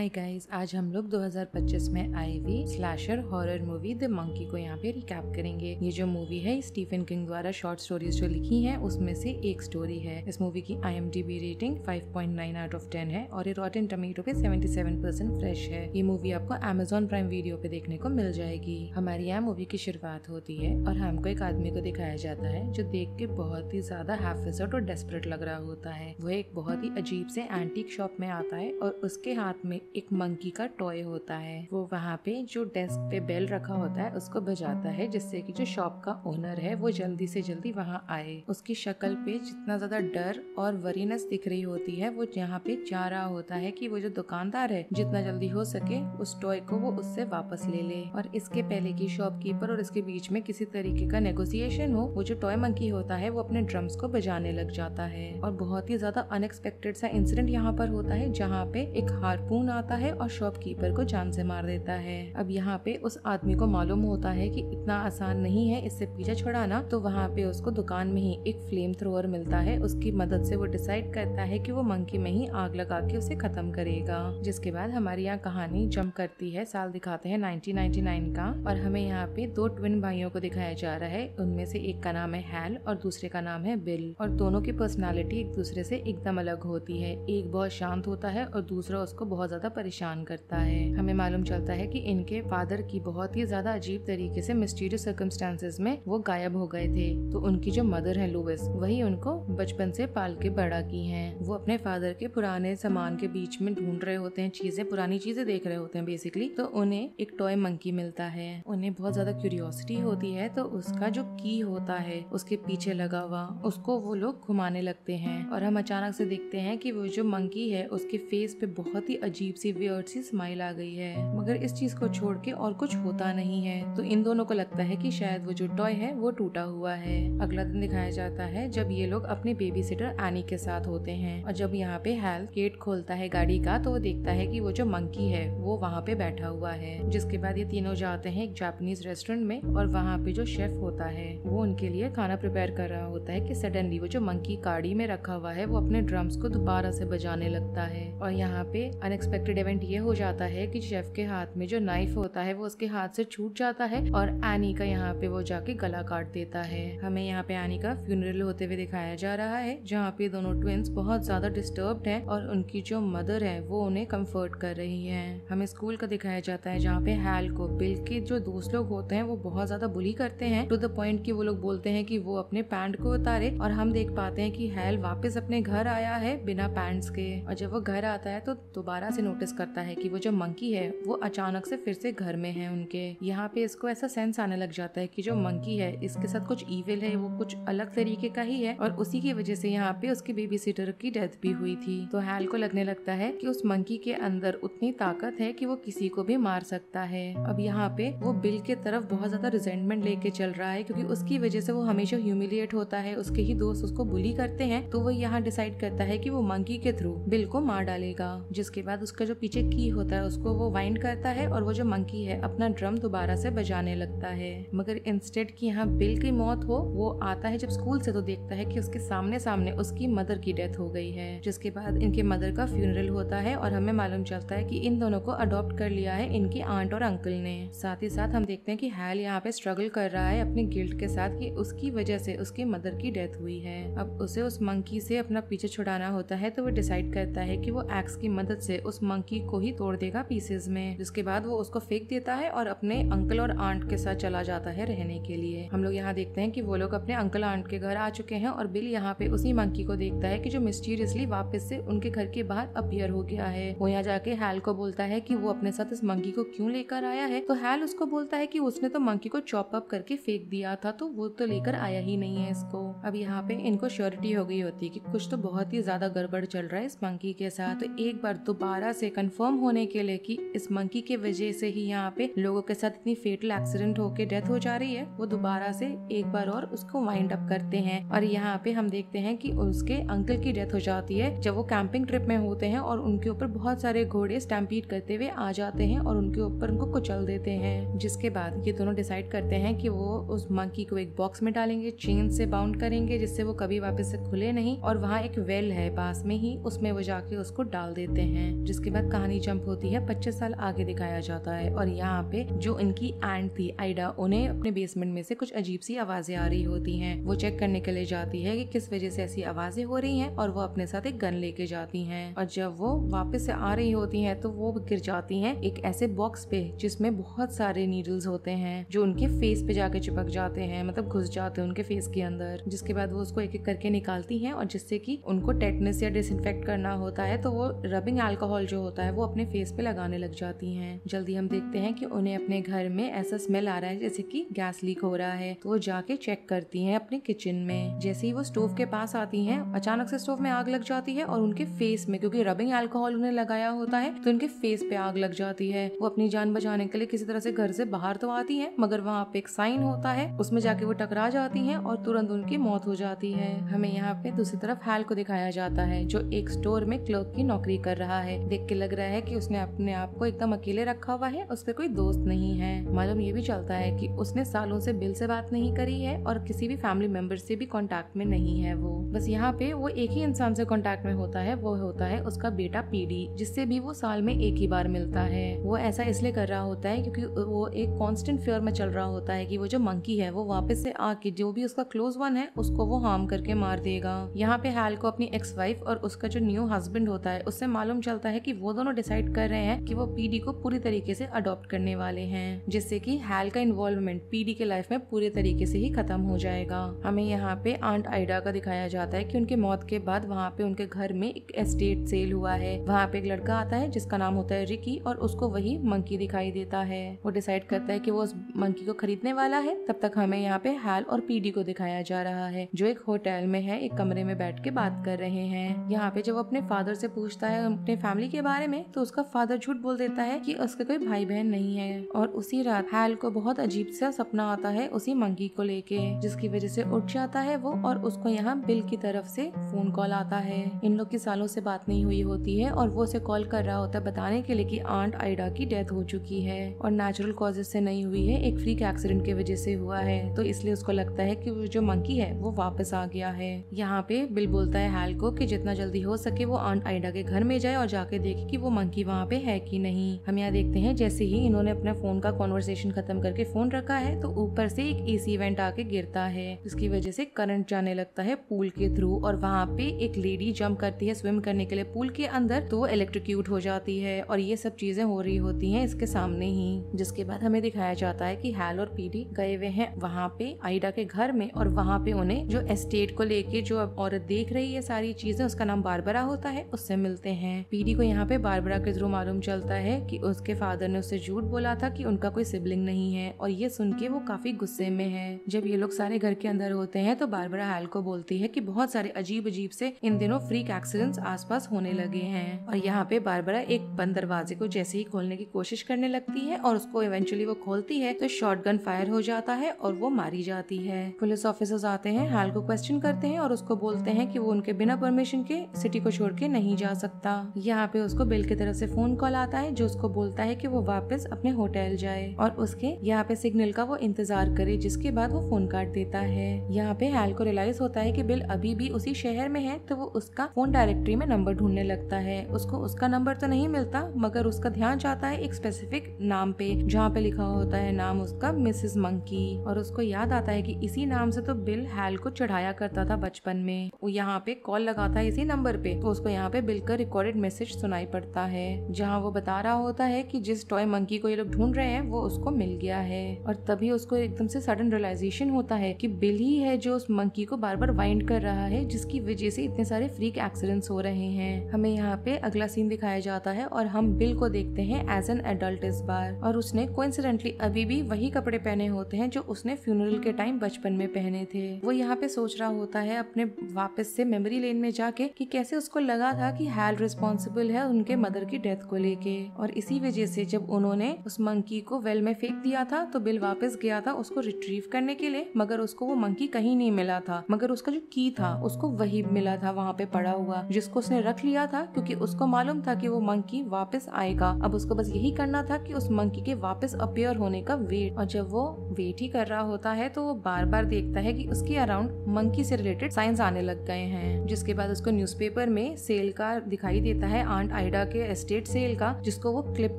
Hi guys, आज हम लोग 2025 में आई हुई slasher horror movie the monkey को यहाँ पे रिकैप करेंगे। ये जो मूवी है स्टीफन किंग द्वारा शॉर्ट स्टोरीज जो लिखी हैं उसमें से एक स्टोरी है। इस मूवी की IMDb रेटिंग 5.9 आउट ऑफ 10 है और ये रॉटेन टमेटो पे 77% फ्रेश है। ये मूवी आपको Amazon प्राइम वीडियो पे देखने को मिल जाएगी। हमारी यहाँ मूवी की शुरुआत होती है और हमको एक आदमी को दिखाया जाता है जो देख के बहुत ही ज्यादा हैफिसट और डेस्परेट लग रहा होता है। वो एक बहुत ही अजीब से एंटीक शॉप में आता है और उसके हाथ में एक मंकी का टॉय होता है। वो वहाँ पे जो डेस्क पे बेल रखा होता है उसको बजाता है जिससे कि जो शॉप का ओनर है वो जल्दी से जल्दी वहाँ आए। उसकी शक्ल पे जितना ज्यादा डर और वरीनेस दिख रही होती है वो यहाँ पे चाह रहा होता है कि वो जो दुकानदार है जितना जल्दी हो सके उस टॉय को वो उससे वापस ले ले। और इसके पहले की शॉपकीपर और इसके बीच में किसी तरीके का नेगोशिएशन हो, वो जो टॉय मंकी होता है वो अपने ड्रम्स को बजाने लग जाता है। और बहुत ही ज्यादा अनएक्सपेक्टेड सा इंसिडेंट यहाँ पर होता है जहाँ पे एक हार्पून आता है और शॉपकीपर को जान से मार देता है। अब यहाँ पे उस आदमी को मालूम होता है कि इतना आसान नहीं है इससे पीछा छुड़ाना, तो वहाँ पे उसको दुकान में ही एक फ्लेम थ्रोअर मिलता है। उसकी मदद से वो डिसाइड करता है कि वो मंकी में ही आग लगा के उसे खत्म करेगा। जिसके बाद हमारी यहाँ कहानी जंप करती है, साल दिखाते हैं 1999 का, और हमें यहाँ पे दो ट्विन भाइयों को दिखाया जा रहा है। उनमें से एक का नाम है हैल और दूसरे का नाम है बिल, और दोनों की पर्सनालिटी एक दूसरे से एकदम अलग होती है। एक बहुत शांत होता है और दूसरा उसको बहुत ज्यादा परेशान करता है। हमें मालूम चलता है कि इनके फादर की बहुत ही ज्यादा अजीब तरीके से मिस्टीरियस सर्कमस्टेंसेस में वो गायब हो गए थे, तो उनकी जो मदर है लुइस वही उनको बचपन से पाल के बड़ा की हैं। वो अपने फादर के पुराने सामान के बीच में ढूंढ रहे होते हैं, पुरानी चीजें देख रहे होते हैं बेसिकली, तो उन्हें एक टॉय मंकी मिलता है। उन्हें बहुत ज्यादा क्यूरियोसिटी होती है, तो उसका जो की होता है उसके पीछे लगा हुआ उसको वो लोग घुमाने लगते हैं। और हम अचानक से देखते हैं कि वो जो मंकी है उसके फेस पे बहुत ही अजीब सी वियर्ड सी स्माइल आ गई है, मगर इस चीज को छोड़ के और कुछ होता नहीं है। तो इन दोनों को लगता है कि शायद वो जो टॉय है वो टूटा हुआ है। अगला दिन दिखाया जाता है जब ये लोग अपने बेबी सिटर एनी के साथ होते हैं, और जब यहाँ पे हैल गेट खोलता है गाड़ी का तो वो देखता है कि वो जो मंकी है वो वहाँ पे बैठा हुआ है। जिसके बाद ये तीनों जाते हैं एक जापानीज रेस्टोरेंट में, और वहाँ पे जो शेफ होता है वो उनके लिए खाना प्रिपेयर कर रहा होता है कि सडनली वो जो मंकी गाड़ी में रखा हुआ है वो अपने ड्रम्स को दोबारा से बजाने लगता है। और यहाँ पे अनएक्सपेक्टेड इवेंट ये हो जाता है कि शेफ के हाथ में जो नाइफ होता है वो उसके हाथ से छूट जाता है और एनी का यहाँ पे वो जाके गला काट देता है। हमें यहाँ पे एनी का फ्यूनरल होते हुए दिखाया जा रहा है जहाँ पे दोनों ट्विंस बहुत ज्यादा डिस्टर्ब्ड हैं और उनकी जो मदर है वो उन्हें कंफर्ट कर रही है। हमें स्कूल का दिखाया जाता है जहाँ पे हैल को बिल के जो दोस्त लोग होते हैं वो बहुत ज्यादा बुली करते हैं, टू द पॉइंट कि वो लोग बोलते हैं कि वो अपने पैंट को उतारे, और हम देख पाते हैं कि हैल वापस अपने घर आया है बिना पैंट्स के। और जब वो घर आता है तो दोबारा से नोटिस करता है कि वो जो मंकी है वो अचानक से फिर से घर में है उनके। यहाँ पे इसको ऐसा सेंस आने लग जाता है कि जो मंकी है इसके साथ कुछ इविल है, वो कुछ अलग तरीके का ही है, और उसी की वजह से यहाँ पे उसकी बेबी सिटर की डेथ भी हुई थी। तो हैल को लगने लगता है कि उस मंकी के अंदर उतनी ताकत है कि वो किसी को भी मार सकता है। अब यहाँ पे वो बिल के तरफ बहुत ज्यादा रिजेंटमेंट लेके चल रहा है क्योंकि उसकी वजह से वो हमेशा ह्यूमिलिएट होता है, उसके ही दोस्त उसको बुली करते हैं, तो वो यहाँ डिसाइड करता है कि वो मंकी के थ्रू बिल को मार डालेगा। जिसके बाद उसका जो पीछे की होता है उसको वो वाइंड करता है और वो जो मंकी है अपना ड्रम दोबारा से बजाने लगता है। मगर इंस्टेड कि यहाँ बिल की मौत हो, वो आता है जब स्कूल से तो देखता है कि उसके सामने सामने उसकी मदर की डेथ हो गई है। जिसके बाद इनके मदर का फ्यूनरल होता है और हमें मालूम चलता है कि इन दोनों को अडॉप्ट कर लिया है इनकी आंट और अंकल ने। साथ ही साथ हम देखते हैं कि हैल यहाँ पे स्ट्रगल कर रहा है अपने गिल्ट के साथ कि उसकी वजह से उसकी मदर की डेथ हुई है। अब उसे उस मंकी से अपना पीछे छुड़ाना होता है, तो वो डिसाइड करता है कि वो एक्स की मदद से उस मंकी को ही तोड़ देगा पीसेस में। जिसके बाद वो उसको फेंक देता है और अपने अंकल और आंट के साथ चला जाता है रहने के लिए। हम लोग यहाँ देखते हैं कि वो लोग अपने अंकल आंट के घर आ चुके हैं और बिल यहाँ पे उसी मंकी को देखता है कि जो मिस्टीरियसली वापस से उनके घर के बाहर अपीयर हो गया है। वो यहाँ जाके हैल को बोलता है कि वो अपने साथ इस मंकी को क्यों लेकर आया है, तो हैल उसको बोलता है कि उसने तो मंकी को चॉप अप करके फेंक दिया था, तो वो तो लेकर आया ही नहीं है इसको। अब यहाँ पे इनको श्योरिटी हो गई होती है कि कुछ तो बहुत ही ज्यादा गड़बड़ चल रहा है इस मंकी के साथ। तो एक बार दोबारा से कंफर्म होने के लिए कि इस मंकी के वजह से ही यहाँ पे लोगों के साथ इतनी फेटल एक्सीडेंट होके डेथ हो जा रही है, वो दोबारा से एक बार और उसको वाइंड अप करते हैं। और यहाँ पे हम देखते हैं कि उसके अंकल की डेथ हो जाती है जब वो कैंपिंग ट्रिप में होते हैं और उनके ऊपर बहुत सारे घोड़े स्टैम्पीड करते हुए आ जाते हैं और उनके ऊपर उनको कुचल देते हैं। जिसके बाद ये दोनों डिसाइड करते हैं कि वो उस मंकी को एक बॉक्स में डालेंगे, चेन से बाउंड करेंगे जिससे वो कभी वापस से खुले नहीं, और वहाँ एक वेल है पास में ही, उसमें वो जाके उसको डाल देते हैं। जिसके उसके बाद कहानी जंप होती है 25 साल आगे दिखाया जाता है और यहाँ पे जो इनकी एंट थी आइडा, उन्हें अपने बेसमेंट में से कुछ अजीब सी आवाजें आ रही होती हैं। वो चेक करने के लिए जाती है कि किस वजह से ऐसी आवाजें हो रही हैं और वो अपने साथ एक गन लेके जाती हैं। और जब वो वापस से आ रही होती हैं तो वो गिर जाती हैं एक ऐसे बॉक्स पे जिसमें बहुत सारे नीडल्स होते हैं जो उनके फेस पे जाके चिपक जाते हैं, मतलब घुस जाते हैं उनके फेस के अंदर। जिसके बाद वो उसको एक एक करके निकालती हैं और जिससे कि उनको टेटनस या डिसइंफेक्ट करना होता है तो वो रबिंग अल्कोहल जो होता है वो अपने फेस पे लगाने लग जाती हैं। जल्दी हम देखते हैं कि उन्हें अपने घर में ऐसा स्मेल आ रहा है जैसे कि गैस लीक हो रहा है, तो वो जाके चेक करती हैं अपने किचन में। जैसे ही वो स्टोव के पास आती हैं अचानक से स्टोव में आग लग जाती है और उनके फेस में, क्योंकि रबिंग अल्कोहल उन्हें लगाया होता है तो उनके फेस पे आग लग जाती है। वो अपनी जान बचाने के लिए किसी तरह से घर से बाहर तो आती हैं मगर वहाँ पे एक साइन होता है उसमें जाके वो टकरा जाती हैं और तुरंत उनकी मौत हो जाती है। हमें यहाँ पे दूसरी तरफ हैल को दिखाया जाता है जो एक स्टोर में क्लर्क की नौकरी कर रहा है। देख के लग रहा है कि उसने अपने आप को एकदम अकेले रखा हुआ है, उस पर कोई दोस्त नहीं है। मालूम ये भी चलता है कि उसने सालों से बिल से बात नहीं करी है और किसी भी फैमिली मेंबर से भी कांटेक्ट में नहीं है। वो बस यहाँ पे वो एक ही इंसान से कांटेक्ट में होता है, वो होता है उसका बेटा पीडी, जिससे भी वो साल में एक ही बार मिलता है। वो ऐसा इसलिए कर रहा होता है क्योंकि वो एक कांस्टेंट फियर में चल रहा होता है कि वो जो मंकी है वो वापस से आके जो भी उसका क्लोज वन है उसको वो हार्म करके मार देगा। यहाँ पे हैल को अपनी एक्स वाइफ और उसका जो न्यू हस्बैंड होता है उससे मालूम चलता है कि वो दोनों डिसाइड कर रहे हैं कि वो पीडी को पूरी तरीके से अडॉप्ट करने वाले हैं, जिससे कि हैल का इन्वॉल्वमेंट पीडी के लाइफ में पूरे तरीके से ही खत्म हो जाएगा। हमें यहाँ पे आंट आइडा का दिखाया जाता है कि उनके मौत के बाद वहाँ पे उनके घर में एक एस्टेट सेल हुआ है। वहाँ पे एक लड़का आता है जिसका नाम होता है रिकी और उसको वही मंकी दिखाई देता है। वो डिसाइड करता है कि वो उस मंकी को खरीदने वाला है। तब तक हमें यहाँ पे हैल और पीडी को दिखाया जा रहा है जो एक होटल में है, एक कमरे में बैठ के बात कर रहे हैं। यहाँ पे जब वो अपने फादर से पूछता है अपने फैमिली के बारे में तो उसका फादर झूठ बोल देता है कि उसके कोई भाई बहन नहीं है। और उसी रात हैल को बहुत अजीब सा सपना आता है उसी मंकी को लेके, जिसकी वजह से उठ जाता है वो और उसको यहाँ बिल की तरफ से फोन कॉल आता है। इन लोग की सालों से बात नहीं हुई होती है और वो उसे कॉल कर रहा होता है बताने के लिए कि आंट आइडा की डेथ हो चुकी है और नेचुरल कॉजेज से नहीं हुई है, एक फ्रीक एक्सीडेंट की वजह से हुआ है। तो इसलिए उसको लगता है कि वो जो मंकी है वो वापस आ गया है। यहाँ पे बिल बोलता है हैल को कि जितना जल्दी हो सके वो आंट आइडा के घर में जाए और जाके देखे कि वो मंकी वहाँ पे है कि नहीं। हम यहाँ देखते हैं जैसे ही इन्होंने अपने फोन का कॉन्वर्सेशन खत्म करके फोन रखा है तो ऊपर से एक एसी इवेंट आके गिरता है, जिसकी वजह से करंट जाने लगता है पूल के थ्रू और वहाँ पे एक लेडी जंप करती है स्विम करने के लिए पूल के अंदर, तो वो इलेक्ट्रिक्यूट हो जाती है और ये सब चीजें हो रही होती हैं इसके सामने ही। जिसके बाद हमें दिखाया जाता है कि हैल और पीडी गए हुए हैं वहाँ पे आइडा के घर में और वहाँ पे उन्हें जो एस्टेट को लेके जो औरत देख रही है सारी चीजें, उसका नाम बारबरा होता है, उससे मिलते हैं। पीडी को यहाँ पे बारबरा के थ्रू मालूम चलता है कि उसके फादर ने उससे झूठ बोला था कि उनका कोई सिबलिंग नहीं है और ये सुन के वो काफी गुस्से में है। जब ये लोग सारे घर के अंदर होते हैं तो बारबरा हैल को बोलती है कि बहुत सारे अजीब अजीब से इन दिनों फ्रीक एक्सीडेंट्स आसपास होने लगे हैं और यहाँ पे बारबरा एक बंद दरवाजे को जैसे ही खोलने की कोशिश करने लगती है और उसको इवेंचुअली वो खोलती है तो शॉटगन फायर हो जाता है और वो मारी जाती है। पुलिस ऑफिसर्स आते हैं, हैल को क्वेश्चन करते हैं और उसको बोलते हैं कि वो उनके बिना परमिशन के सिटी को छोड़ के नहीं जा सकता। यहाँ पे उसको बिल की तरफ से फोन कॉल आता है जो उसको बोलता है कि वो वापस अपने होटल जाए और उसके यहाँ पे सिग्नल का वो इंतजार करे, जिसके बाद वो फोन काट देता है। यहाँ पे हैल को रियलाइज होता है कि बिल अभी भी उसी शहर में है तो वो उसका फोन डायरेक्टरी में नंबर ढूंढने लगता है। उसको उसका नंबर तो नहीं मिलता मगर उसका ध्यान जाता है एक स्पेसिफिक नाम पे जहाँ पे लिखा होता है नाम उसका मिसेस मंकी और उसको याद आता है कि इसी नाम से तो बिल हैल को चढ़ाया करता था बचपन में। वो यहाँ पे कॉल लगाता है इसी नंबर पे तो उसको यहाँ पे बिल का रिकॉर्डेड मैसेज सुनाई पड़ता है जहाँ वो बता रहा होता है कि जिस टॉय मंकी को ये लोग ढूंढ रहे हैं वो उसको मिल गया है। और तभी उसको एकदम से सडन रियलाइजेशन होता है कि बिल ही है जो उस मंकी को बार बार वाइंड कर रहा है जिसकी वजह से इतने सारे फ्रीक एक्सीडेंट्स हो रहे हैं। हमें यहाँ पे अगला सीन दिखाया जाता है और हम बिल को देखते हैं एज एन एडल्ट इस बार और उसने कोइंसिडेंटली अभी भी वही कपड़े पहने होते हैं जो उसने फ्यूनरल के टाइम बचपन में पहने थे। वो यहाँ पे सोच रहा होता है अपने वापस से मेमोरी लेन में जाके कि कैसे उसको लगा था कि हैल रिस्पॉन्सिबल है उनके मदर की डेथ को लेके और इसी वजह से जब उन्होंने उस मंकी को वेल में फेंक दिया था तो बिल वापस गया था उसको रिट्रीव करने के लिए मगर उसको वो मंकी कहीं नहीं मिला था मगर उसका जो की था उसको वही मिला था वहाँ पे पड़ा हुआ जिसको उसने रख लिया था क्योंकि उसको मालूम था कि वो मंकी वापस आएगा। अब उसको बस यही करना था कि उस मंकी के वापस अपीयर होने का वेट, और जब वो वेट ही कर रहा होता है तो वो बार बार देखता है कि उसके अराउंड मंकी से रिलेटेड साइंस आने लग गए हैं। जिसके बाद उसको न्यूज़पेपर में सेल का दिखाई देता है आंट माउंट आइडा के एस्टेट सेल का, जिसको वो क्लिप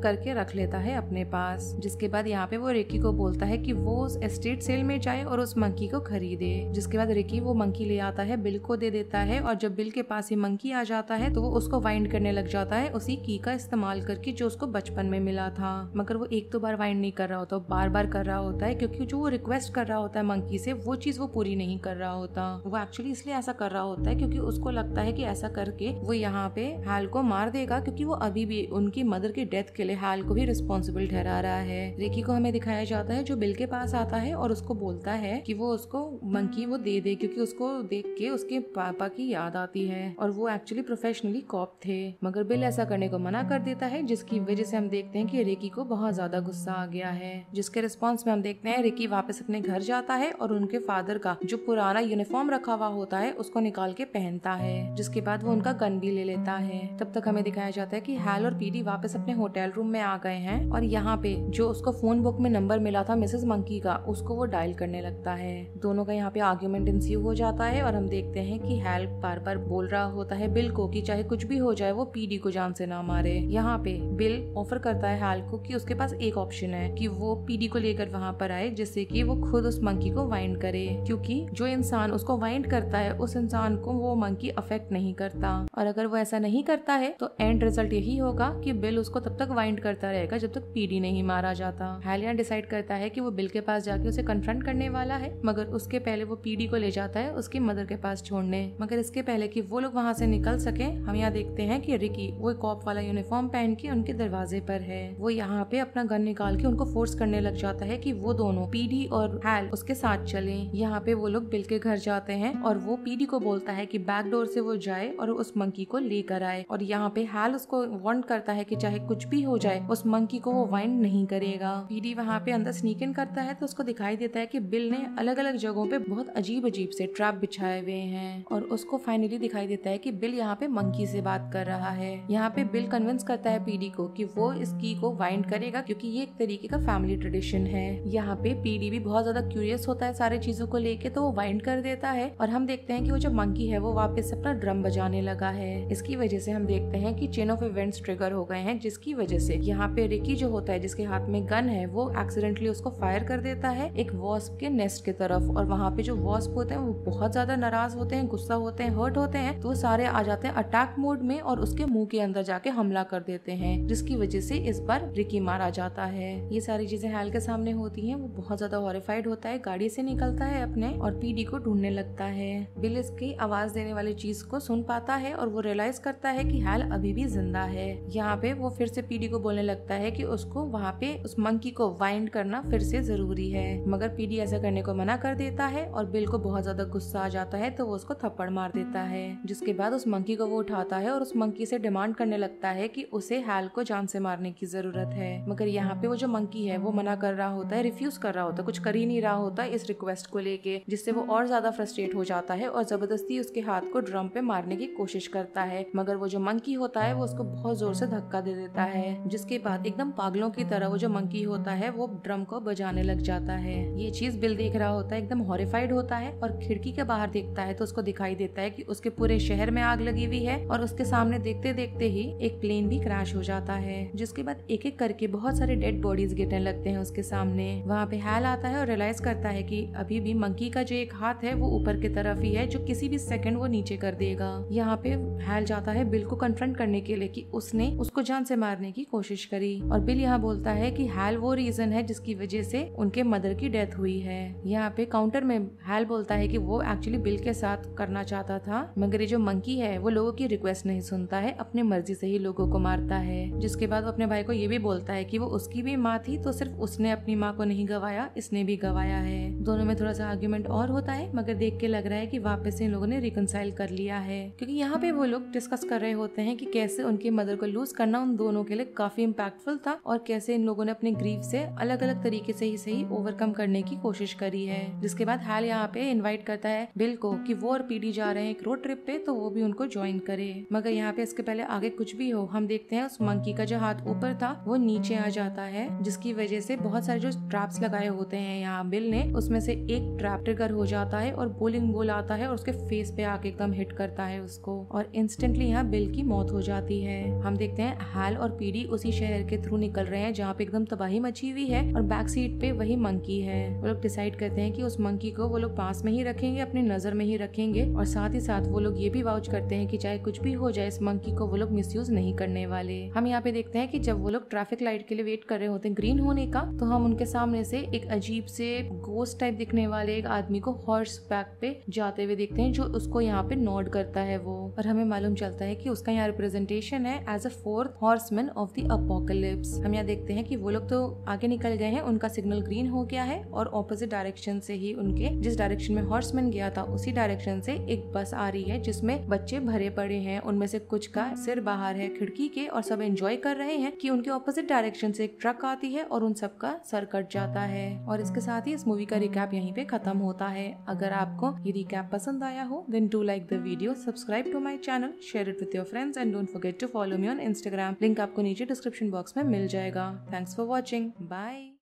करके रख लेता है अपने पास। जिसके बाद यहाँ पे वो रिकी को बोलता है कि वो उस एस्टेट सेल में जाए और उस मंकी को खरीदे। जिसके बाद रिकी वो मंकी ले आता है, बिल को दे देता है, और जब बिल के पास ही मंकी आ जाता है तो वो उसको वाइंड करने लग जाता है उसी की का इस्तेमाल करके जो उसको बचपन में मिला था। मगर वो एक दो बार वाइंड नहीं कर रहा होता, बार बार कर रहा होता है, क्योंकि जो वो रिक्वेस्ट कर रहा होता है मंकी से वो चीज वो पूरी नहीं कर रहा होता। वो एक्चुअली इसलिए ऐसा कर रहा होता है क्योंकि उसको लगता है कि ऐसा करके वो यहाँ पे हैल को मार देगा, क्योंकि वो अभी भी उनकी मदर की डेथ के लिए हैल को भी रिस्पॉन्सिबल ठहरा रहा है। रिकी को हमें दिखाया जाता है जो बिल के पास आता है और उसको बोलता है कि वो उसको मंकी वो दे दे, क्योंकि उसको देख के उसके पापा की याद आती है और वो एक्चुअली प्रोफेशनली कॉप थे। मगर बिल ऐसा करने को मना कर देता है, जिसकी वजह से हम देखते हैं कि रिकी को बहुत ज्यादा गुस्सा आ गया है। जिसके रिस्पॉन्स में हम देखते हैं रिकी वापस अपने घर जाता है और उनके फादर का जो पुराना यूनिफॉर्म रखा हुआ होता है उसको निकाल के पहनता है। जिसके बाद वो उनका गन भी ले लेता है। तब तक हमें दिखाया जाता है कि हैल और पीडी वापस अपने होटल रूम में आ गए हैं और यहाँ पे जो उसको फोन बुक में नंबर मिला था मिसेस मंकी का, उसको वो डायल करने लगता है। दोनों का यहाँ पे आर्ग्यूमेंट इंस्यू हो जाता है और हम देखते हैं कि हैल बार बार बोल रहा होता है बिल को कि चाहे कुछ भी हो जाए वो पीडी को जान से ना मारे। यहाँ पे बिल ऑफर करता है हैल को कि उसके पास एक ऑप्शन है कि वो पीडी को लेकर वहाँ पर आए, जिससे कि वो खुद उस मंकी को वाइंड करे, क्योंकि जो इंसान उसको वाइंड करता है उस इंसान को वो मंकी अफेक्ट नहीं करता। और अगर वो ऐसा नहीं करता है तो एंड रिजल्ट यही होगा कि बिल उसको तब तक वाइंड करता रहेगा जब तक पीडी नहीं मारा जाता। हैल यहाँ डिसाइड करता है कि वो बिल के पास जाके उसे कन्फ्रंट करने वाला है, मगर उसके पहले वो पीडी को ले जाता है उसकी मदर के पास छोड़ने। मगर इसके पहले कि वो लोग वहाँ से निकल सके, हम यहाँ देखते हैं कि रिकी वो कॉप वाला यूनिफॉर्म पहन के उनके दरवाजे पर है। वो यहाँ पे अपना गन निकाल के उनको फोर्स करने लग जाता है कि वो दोनों पीडी और हैल उसके साथ चले। यहाँ पे वो लोग बिल के घर जाते हैं और वो पीडी को बोलता है कि बैक डोर से वो जाए और उस मंकी को लेकर आए। और यहाँ पे हैल उसको वार्न करता है कि चाहे कुछ भी हो जाए उस मंकी को वो वाइंड नहीं करेगा। पीडी वहाँ पे अंदर स्नीक इन करता है तो उसको दिखाई देता है कि बिल ने अलग अलग जगहों पे बहुत अजीब अजीब से ट्रैप बिछाए हुए हैं और उसको फाइनली दिखाई देता है कि बिल यहाँ पे मंकी से बात कर रहा है। यहाँ पे बिल कन्विंस करता है पीडी को कि वो इस की को वाइंड करेगा, क्योंकि ये एक तरीके का फैमिली ट्रेडिशन है। यहाँ पे पीडी भी बहुत ज्यादा क्यूरियस होता है सारी चीजों को लेके, तो वो वाइंड कर देता है और हम देखते हैं कि वो जो मंकी है वो वापस अपना ड्रम बजाने लगा है। इसकी वजह से हम देखते हैं कि चेन ऑफ इवेंट्स ट्रिगर हो गए हैं, जिसकी वजह से यहाँ पे रिकी जो होता है जिसके हाथ में गन है वो एक्सीडेंटली उसको फायर कर देता है एक वॉस्प के नेस्ट की तरफ। और वहाँ पे जो वॉस्प होते हैं वो बहुत ज्यादा नाराज होते हैं, गुस्सा होते हैं, हर्ट होते हैं, तो वो सारे आ जाते हैं अटैक मोड में और उसके मुंह के अंदर जाके हमला कर देते हैं, जिसकी वजह से इस बार रिकी मारा जाता है। ये सारी चीजें हैल के सामने होती हैं। वो बहुत ज्यादा हॉरिफाइड होता है, गाड़ी से निकलता है अपने और पीडी को ढूंढने लगता है। बिल इसकी आवाज देने वाली चीज को सुन पाता है और वो रियलाइज करता है कि हैल अभी भी जिंदा है। यहाँ पे वो फिर से पीडी को बोलने लगता है कि उसको वहाँ पे उस मंकी को वाइंड करना फिर से जरूरी है, मगर पीडी ऐसा करने को मना कर देता है और बिल को बहुत ज्यादा गुस्सा आ जाता है तो वो उसको थप्पड़ मार देता है। जिसके बाद उस मंकी को वो उठाता है और उस मंकी से डिमांड करने लगता है कि उसे हैल को जान से मारने की जरूरत है। मगर यहाँ पे वो जो मंकी है वो मना कर रहा होता है, रिफ्यूज कर रहा होता है, कुछ कर ही नहीं रहा होता इस रिक्वेस्ट को लेके, जिससे वो और ज्यादा फ्रस्ट्रेट हो जाता है और जबरदस्ती उसके हाथ को ड्रम पे मारने की कोशिश करता है। मगर वो जो मंकी होता है वो उसको बहुत जोर से धक्का दे देता है, जिसके बाद एकदम पागलों की तरह वो जो मंकी होता है वो ड्रम को बजाने लग जाता है। ये चीज बिल देख रहा होता है, एकदम हॉरिफाइड होता है और खिड़की के बाहर देखता है तो उसको दिखाई देता है कि उसके पूरे शहर में आग लगी हुई है और उसके सामने देखते देखते ही एक प्लेन भी क्रैश हो जाता है। जिसके बाद एक एक करके बहुत सारे डेड बॉडीज गिरने लगते हैं उसके सामने। वहाँ पे हैल आता है और रियलाइज करता है कि अभी भी मंकी का जो एक हाथ है वो ऊपर की तरफ ही है, जो किसी भी सेकंड वो नीचे कर देगा। यहाँ पे हैल जाता है बिल को कन्फ्रंट करने के लिए कि उसने उसको जान से मारने की कोशिश करी और बिल यहाँ बोलता है कि हैल वो रीजन है जिसकी वजह से उनके मदर की डेथ हुई है। यहाँ पे काउंटर में हैल बोलता है कि वो एक्चुअली बिल के साथ करना चाहता था, मगर ये जो मंकी है वो लोगों की रिक्वेस्ट नहीं सुनता है, अपनी मर्जी से ही लोगों को मारता है। जिसके बाद वो अपने भाई को ये भी बोलता है कि वो उसकी भी माँ थी, तो सिर्फ उसने अपनी माँ को नहीं गवाया, इसने भी गवाया है। दोनों में थोड़ा सा आर्ग्यूमेंट और होता है, मगर देख के लग रहा है कि वापस से इन लोगों ने रिकंसाइल कर लिया है, क्योंकि यहाँ पे वो लोग डिस्कस कर रहे होते हैं कि कैसे उनकी मदर को लूज करना उन दोनों के लिए काफी इम्पैक्टफुल था और कैसे इन लोगों ने अपने ग्रीफ से अलग अलग तरीके से ही सही ओवरकम करने की कोशिश करी है। जिसके बाद हैल यहाँ पे इन्वाइट करता है बिल को कि वो और पीडी जा रहे हैं एक रोड ट्रिप पे, तो वो भी उनको ज्वाइन करे। मगर यहाँ पे इसके पहले आगे कुछ भी हो, हम देखते हैं उस मंकी का जो हाथ ऊपर था वो नीचे आ जाता है, जिसकी वजह से बहुत सारे जो ट्रैप्स लगाए होते हैं यहाँ बिल ने, उसमें से एक ट्रैप ट्रिगर हो जाता है और बोलिंग बॉल आता है और उसके फेस पे आके एकदम हिट करता है उसको और इंस्टेंटली यहाँ बिल की मौत हो हो जाती है। हम देखते हैं हैल और पीडी उसी शहर के थ्रू निकल रहे हैं जहाँ पे एकदम तबाही मची हुई है और बैक सीट पे वही मंकी है। वो लोग डिसाइड करते हैं कि उस मंकी को वो लोग पास में ही रखेंगे, अपनी नजर में ही रखेंगे और साथ ही साथ वो लोग ये भी वाउच करते हैं कि चाहे कुछ भी हो जाए इस मंकी को वो लोग मिसयूज नहीं करने वाले। हम यहाँ पे देखते हैं कि जब वो लोग ट्रैफिक लाइट के लिए वेट कर रहे होते हैं ग्रीन होने का, तो हम उनके सामने से एक अजीब से गोस्ट टाइप दिखने वाले एक आदमी को हॉर्स बैक पे जाते हुए देखते हैं, जो उसको यहाँ पे नॉड करता है वो, और हमें मालूम चलता है कि उसका यहाँ रिप्रेजेंटेशन है as a fourth horseman of the apocalypse. हम यहाँ देखते हैं कि वो लोग तो आगे निकल गए हैं, उनका सिग्नल ग्रीन हो गया है और ऑपोजिट डायरेक्शन से ही उनके जिस डायरेक्शन में हॉर्समैन गया था उसी डायरेक्शन से एक बस आ रही है जिसमें बच्चे भरे पड़े हैं। उनमें से कुछ का सिर बाहर है खिड़की के और सब एंजॉय कर रहे हैं कि उनके ऑपोजिट डायरेक्शन से एक ट्रक आती है और उन सब का सर कट जाता है। और इसके साथ ही इस मूवी का रिकैप यहीं पे खत्म होता है। अगर आपको ये रिकैप पसंद आया हो then do like the video, subscribe to my channel, share it with your friends and don't forget to follow me on Instagram. Link आपको नीचे डिस्क्रिप्शन बॉक्स में मिल जाएगा। Thanks for watching, bye.